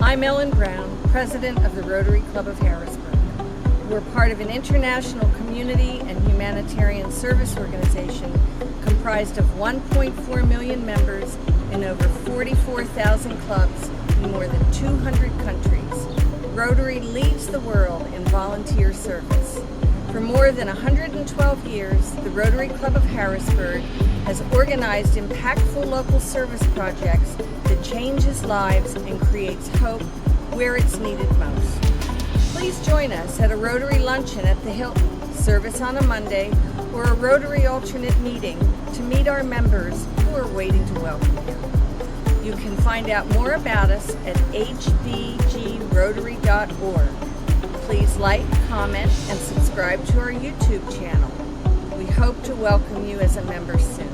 I'm Ellen Brown, President of the Rotary Club of Harrisburg. We're part of an international community and humanitarian service organization comprised of 1.4 million members in over 44,000 clubs in more than 200 countries. Rotary leads the world in volunteer service. For more than 112 years, the Rotary Club of Harrisburg has organized impactful local service projects that changes lives and creates hope where it's needed most. Please join us at a Rotary luncheon at the Hilton, service on a Monday, or a Rotary alternate meeting to meet our members who are waiting to welcome you. You can find out more about us at hbgrotary.org. Please like, comment, and subscribe to our YouTube channel. We hope to welcome you as a member soon.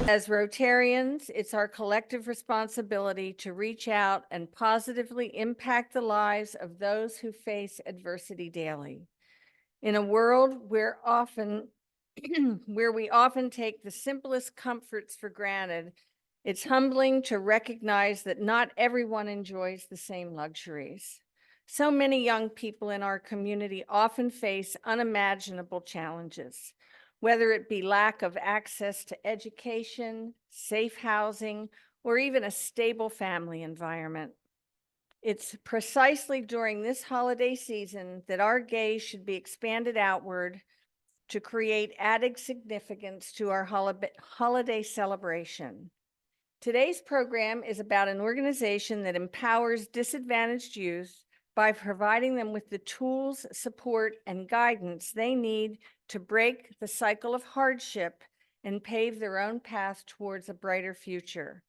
As Rotarians, it's our collective responsibility to reach out and positively impact the lives of those who face adversity daily. In a world where we often take the simplest comforts for granted, it's humbling to recognize that not everyone enjoys the same luxuries. So many young people in our community often face unimaginable challenges, whether it be lack of access to education, safe housing, or even a stable family environment. It's precisely during this holiday season that our gaze should be expanded outward to create added significance to our holiday celebration. Today's program is about an organization that empowers disadvantaged youth by providing them with the tools, support, and guidance they need to break the cycle of hardship and pave their own path towards a brighter future.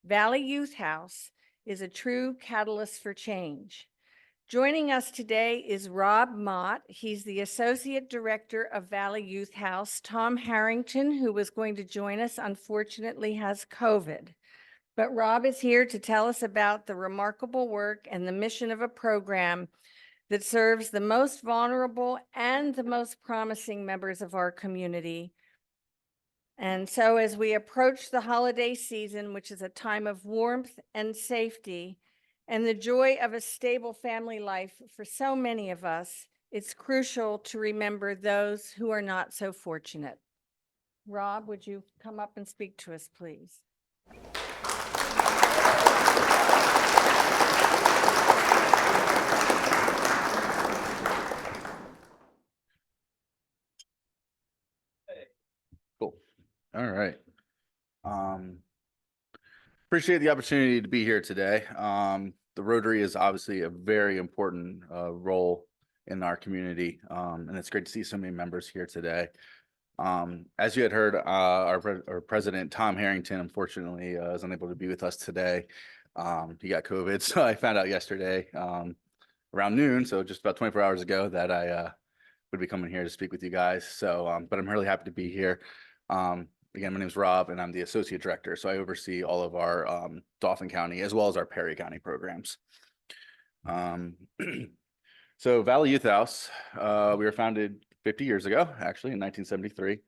Valley Youth House is a true catalyst for change. Joining us today is Rob Mott. He's the Associate Director of Valley Youth House. Tom Harrington, who was going to join us, unfortunately has COVID. But Rob is here to tell us about the remarkable work and the mission of a program that serves the most vulnerable and the most promising members of our community. And so as we approach the holiday season, which is a time of warmth and safety and the joy of a stable family life for so many of us, it's crucial to remember those who are not so fortunate. Rob, would you come up and speak to us, please? Cool. All right. Appreciate the opportunity to be here today. The Rotary is obviously a very important role in our community, and it's great to see so many members here today. As you had heard, our president, Tom Harrington, unfortunately is unable to be with us today. He got COVID, so I found out yesterday around noon, so just about 24 hours ago, that I would be coming here to speak with you guys. So, but I'm really happy to be here. Again, my name is Rob, and I'm the Associate Director, so I oversee all of our Dauphin County as well as our Perry County programs. So Valley Youth House, we were founded 50 years ago, actually, in 1973.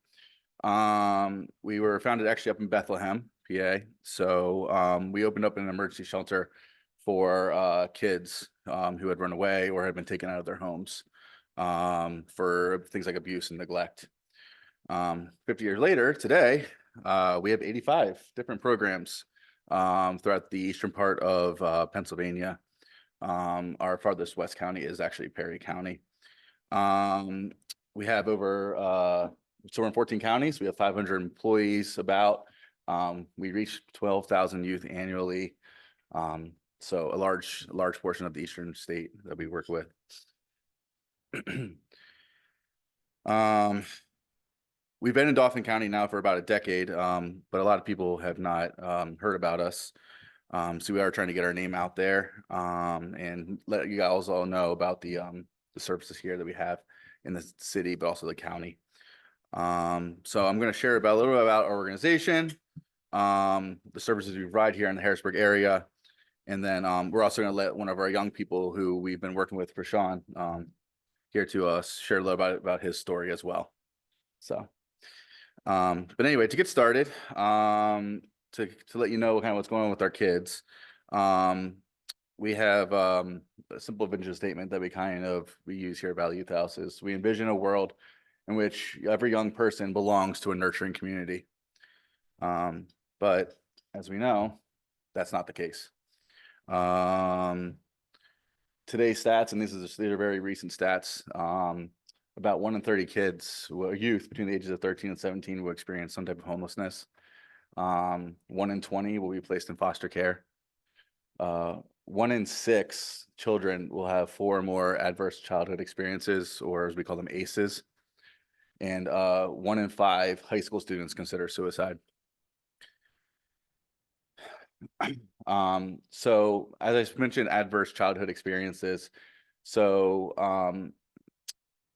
We were founded actually up in Bethlehem, PA. So we opened up an emergency shelter for kids who had run away or had been taken out of their homes for things like abuse and neglect. 50 years later, today, we have 85 different programs throughout the eastern part of Pennsylvania. Our farthest west county is actually Perry County. We have over, so we're in 14 counties. We have 500 employees about. We reach 12,000 youth annually. So a large portion of the eastern state that we work with. We've been in Dauphin County now for about a decade, but a lot of people have not heard about us. So we are trying to get our name out there and let you guys all know about the services here that we have in the city, but also the county. So I'm going to share a little bit about our organization, the services we provide here in the Harrisburg area, and then we're also going to let one of our young people who we've been working with, Krishaun, here to share a little about his story as well. So. But anyway, to get started, to let you know kind of what's going on with our kids, we have a simple vision statement that we use here at Valley Youth House is we envision a world in which every young person belongs to a nurturing community. But as we know, that's not the case. Today's stats, and these are very recent stats, about 1 in 30 kids, youth between the ages of 13 and 17 will experience some type of homelessness. 1 in 20 will be placed in foster care. 1 in 6 children will have 4 or more adverse childhood experiences, or as we call them, ACEs. And 1 in 5 high school students consider suicide. So as I mentioned, adverse childhood experiences. So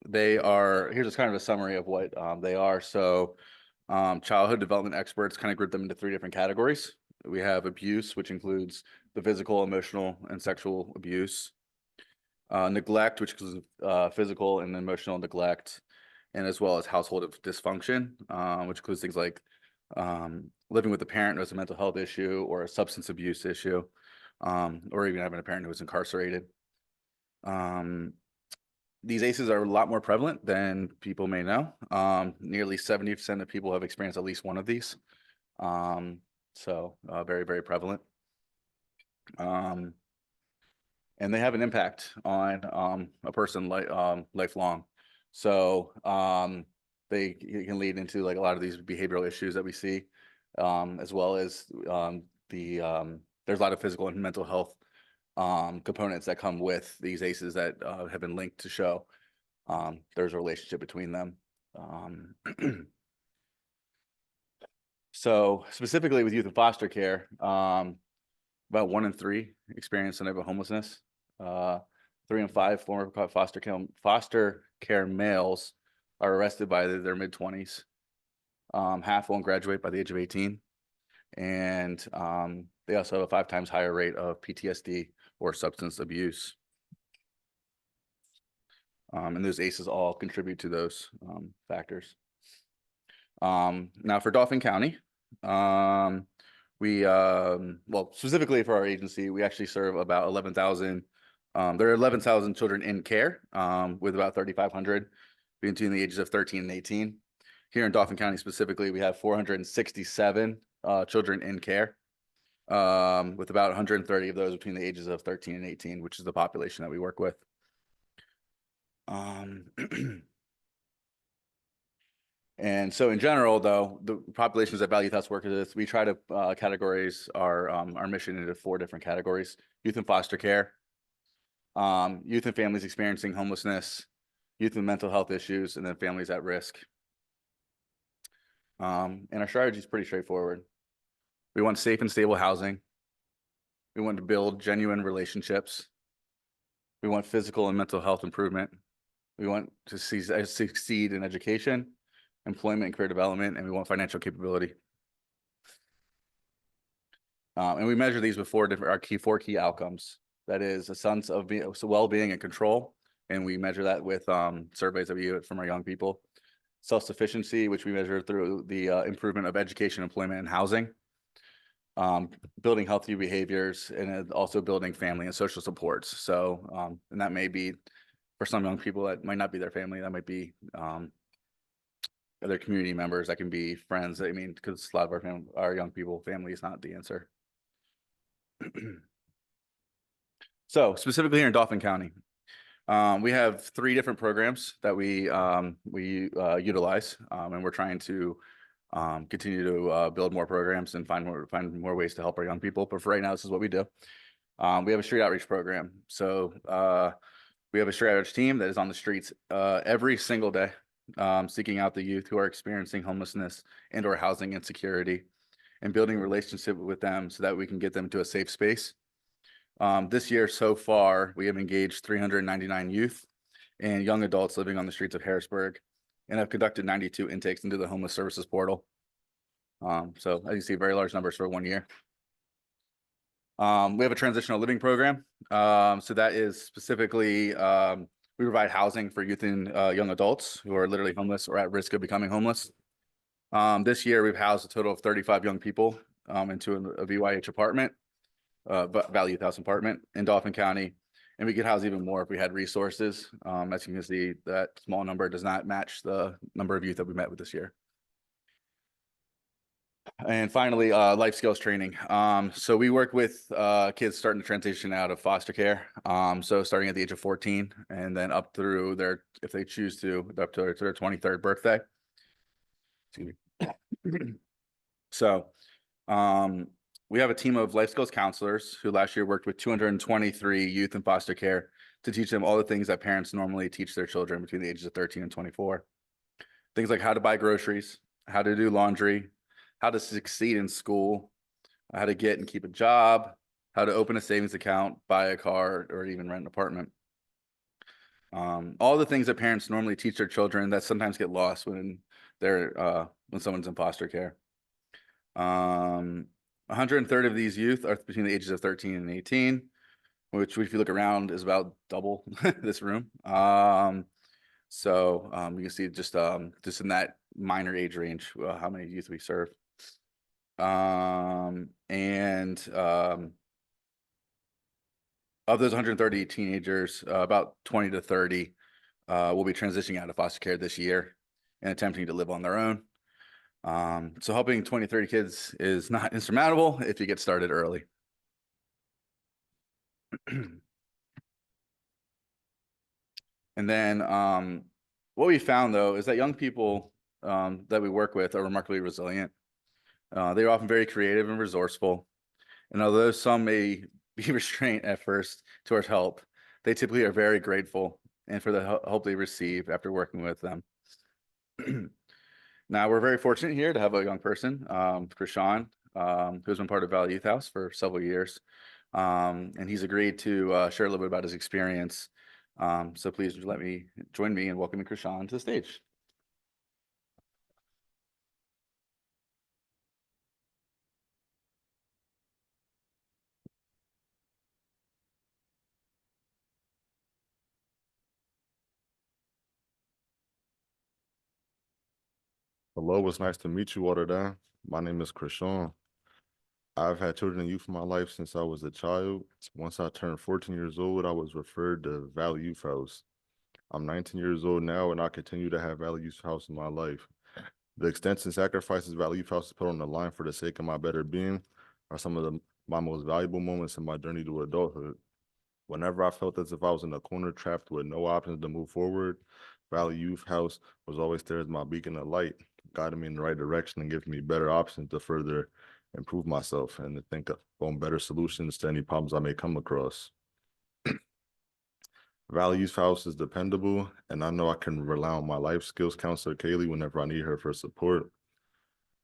here's just kind of a summary of what they are. So childhood development experts kind of group them into 3 different categories. We have abuse, which includes the physical, emotional, and sexual abuse. Neglect, which includes physical and emotional neglect, and as well as household dysfunction, which includes things like living with a parent who has a mental health issue or a substance abuse issue, or even having a parent who is incarcerated. These ACEs are a lot more prevalent than people may know. Nearly 70% of people have experienced at least one of these. So very, very prevalent. And they have an impact on a person lifelong. So they can lead into like a lot of these behavioral issues that we see, as well as there's a lot of physical and mental health components that come with these ACEs that have been linked to show there's a relationship between them. So specifically with youth in foster care, about 1 in 3 experience some type of homelessness. 3 in 5 former foster care males are arrested by their mid-20s. Half won't graduate by the age of 18. And they also have a 5 times higher rate of PTSD or substance abuse. And those ACEs all contribute to those factors. Now for Dauphin County, well, specifically for our agency, we actually serve about 11,000. There are 11,000 children in care, with about 3,500 between the ages of 13 and 18. Here in Dauphin County specifically, we have 467 children in care, with about 130 of those between the ages of 13 and 18, which is the population that we work with. And so in general, though, the populations that Valley Youth House work with, we try to categorize our mission into 4 different categories: youth in foster care, youth and families experiencing homelessness, youth with mental health issues, and then families at risk. And our strategy is pretty straightforward. We want safe and stable housing. We want to build genuine relationships. We want physical and mental health improvement. We want to succeed in education, employment, and career development, and we want financial capability. And we measure these with 4 key outcomes. That is a sense of well-being and control, and we measure that with surveys that we get from our young people. Self-sufficiency, which we measure through the improvement of education, employment, and housing. Building healthy behaviors, and also building family and social supports. So, and that may be, for some young people, that might not be their family. That might be other community members. That can be friends. I mean, because a lot of our young people, family is not the answer. So specifically here in Dauphin County, we have 3 different programs that we utilize, and we're trying to continue to build more programs and find more ways to help our young people. But for right now, this is what we do. We have a street outreach program. So we have a street outreach team that is on the streets every single day, seeking out the youth who are experiencing homelessness and or housing insecurity, and building a relationship with them so that we can get them to a safe space. This year so far, we have engaged 399 youth and young adults living on the streets of Harrisburg, and have conducted 92 intakes into the homeless services portal. So as you see, very large numbers for 1 year. We have a transitional living program. So that is specifically, we provide housing for youth and young adults who are literally homeless or at risk of becoming homeless. This year, we've housed a total of 35 young people into a VYH apartment. Valley Youth House apartment in Dauphin County. And we could house even more if we had resources. As you can see, that small number does not match the number of youth that we met with this year. And finally, life skills training. So we work with kids starting to transition out of foster care. So starting at the age of 14 and then up through their, if they choose to, up to their 23rd birthday. Excuse me. So we have a team of life skills counselors who last year worked with 223 youth in foster care to teach them all the things that parents normally teach their children between the ages of 13 and 24. Things like how to buy groceries, how to do laundry, how to succeed in school, how to get and keep a job, how to open a savings account, buy a car, or even rent an apartment. All the things that parents normally teach their children that sometimes get lost when someone's in foster care. 130 of these youth are between the ages of 13 and 18, which if you look around is about double this room. You can see just in that minor age range, how many youth we serve. Of those 130 teenagers, about 20 to 30 will be transitioning out of foster care this year and attempting to live on their own. So helping 20, 30 kids is not insurmountable if you get started early. And then what we found, though, is that young people that we work with are remarkably resilient. They're often very creative and resourceful. And although some may be restrained at first towards help, they typically are very grateful and for the help they receive after working with them. Now, we're very fortunate here to have a young person, Krishaun, who's been part of Valley Youth House for several years. And he's agreed to share a little bit about his experience. So please join me in welcoming Krishaun to the stage. Hello, it's nice to meet you all today. My name is Krishaun. I've had children and youth in my life since I was a child. Once I turned 14 years old, I was referred to Valley Youth House. I'm 19 years old now, and I continue to have Valley Youth House in my life. The extensive sacrifices Valley Youth House has put on the line for the sake of my better being are some of my most valuable moments in my journey to adulthood. Whenever I felt as if I was in a corner trapped with no options to move forward, Valley Youth House was always there as my beacon of light, guiding me in the right direction and giving me better options to further improve myself and to think on better solutions to any problems I may come across. Valley Youth House is dependable, and I know I can rely on my life skills counselor, Kaylee, whenever I need her for support.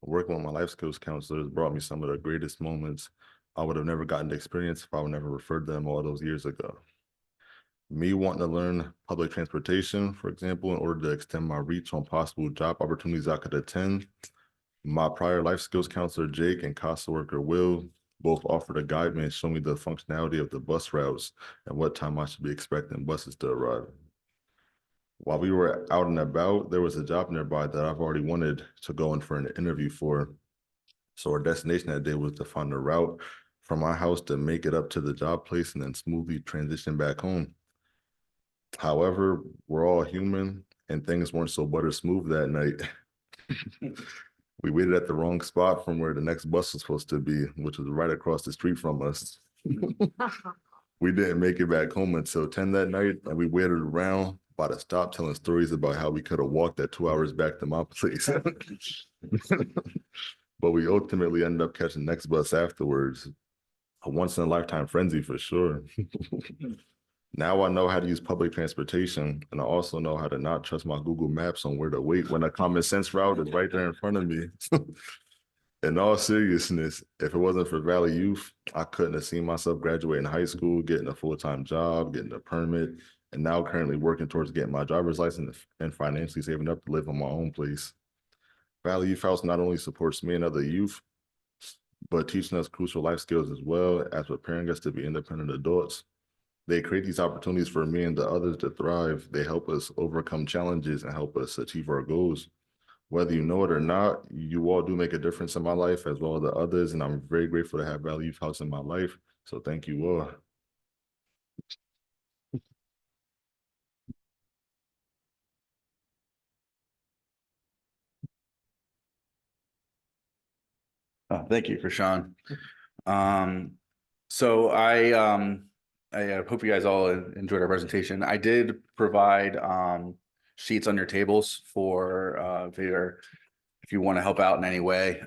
Working with my life skills counselors brought me some of the greatest moments I would have never gotten to experience if I would never referred to them all those years ago. Me wanting to learn public transportation, for example, in order to extend my reach on possible job opportunities I could attend, my prior life skills counselor, Jake, and CASA worker, Will, both offered to guide me and show me the functionality of the bus routes and what time I should be expecting buses to arrive. While we were out and about, there was a job nearby that I've already wanted to go in for an interview for. So our destination that day was to find a route from my house to make it up to the job place and then smoothly transition back home. However, we're all human and things weren't so butter smooth that night. We waited at the wrong spot from where the next bus was supposed to be, which was right across the street from us. We didn't make it back home until 10 that night, and we waited around by the stop telling stories about how we could have walked that 2 hours back to my place. But we ultimately ended up catching the next bus afterwards. A once-in-a-lifetime frenzy for sure. Now I know how to use public transportation, and I also know how to not trust my Google Maps on where to wait when a common sense route is right there in front of me. In all seriousness, if it wasn't for Valley Youth, I couldn't have seen myself graduating high school, getting a full-time job, getting a permit, and now currently working towards getting my driver's license and financially saving up to live on my own place. Valley Youth House not only supports me and other youth, but teaching us crucial life skills as well as preparing us to be independent adults. They create these opportunities for me and the others to thrive. They help us overcome challenges and help us achieve our goals. Whether you know it or not, you all do make a difference in my life as well as the others, and I'm very grateful to have Valley Youth House in my life. So thank you all. Thank you, Krishaun. So I hope you guys all enjoyed our presentation. I did provide sheets on your tables for if you want to help out in any way,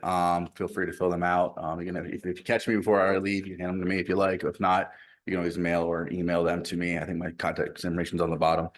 feel free to fill them out. Again, if you catch me before I leave, you can hand them to me if you like. If not, you can always mail or email them to me. I think my contact information is on the bottom.